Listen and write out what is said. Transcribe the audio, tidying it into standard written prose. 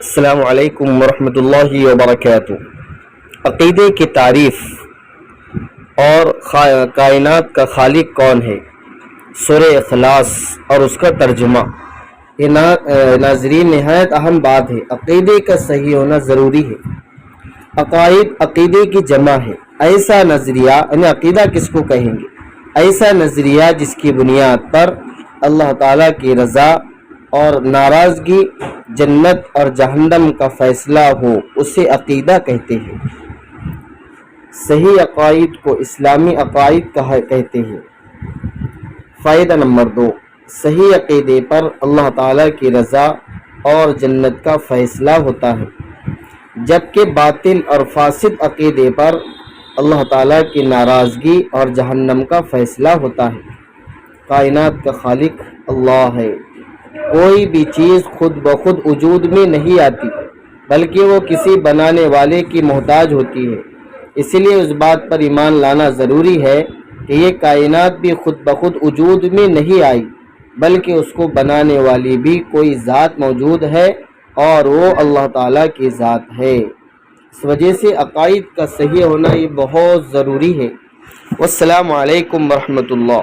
السلام علیکم ورحمۃ اللہ وبرکاتہ۔ عقیدے کی تعریف اور کائنات کا خالق کون ہے، سورہ اخلاص اور اس کا ترجمہ۔ یہ ناظرین نہایت اہم بات ہے۔ عقیدے کا صحیح ہونا ضروری ہے۔ عقائد عقیدے کی جمع ہے۔ ایسا نظریہ، یعنی عقیدہ کس کو کہیں گے؟ ایسا نظریہ جس کی بنیاد پر اللہ تعالیٰ کی رضا اور ناراضگی، جنت اور جہنم کا فیصلہ ہو، اسے عقیدہ کہتے ہیں۔ صحیح عقائد کو اسلامی عقائد کہتے ہیں۔ فائدہ نمبر 2، صحیح عقیدے پر اللہ تعالیٰ کی رضا اور جنت کا فیصلہ ہوتا ہے، جبکہ باطل اور فاسد عقیدے پر اللہ تعالیٰ کی ناراضگی اور جہنم کا فیصلہ ہوتا ہے۔ کائنات کا خالق اللہ ہے۔ کوئی بھی چیز خود بخود وجود میں نہیں آتی، بلکہ وہ کسی بنانے والے کی محتاج ہوتی ہے۔ اسی لیے اس بات پر ایمان لانا ضروری ہے کہ یہ کائنات بھی خود بخود وجود میں نہیں آئی، بلکہ اس کو بنانے والی بھی کوئی ذات موجود ہے، اور وہ اللہ تعالیٰ کی ذات ہے۔ اس وجہ سے عقائد کا صحیح ہونا یہ بہت ضروری ہے۔ والسلام علیکم ورحمۃ اللہ۔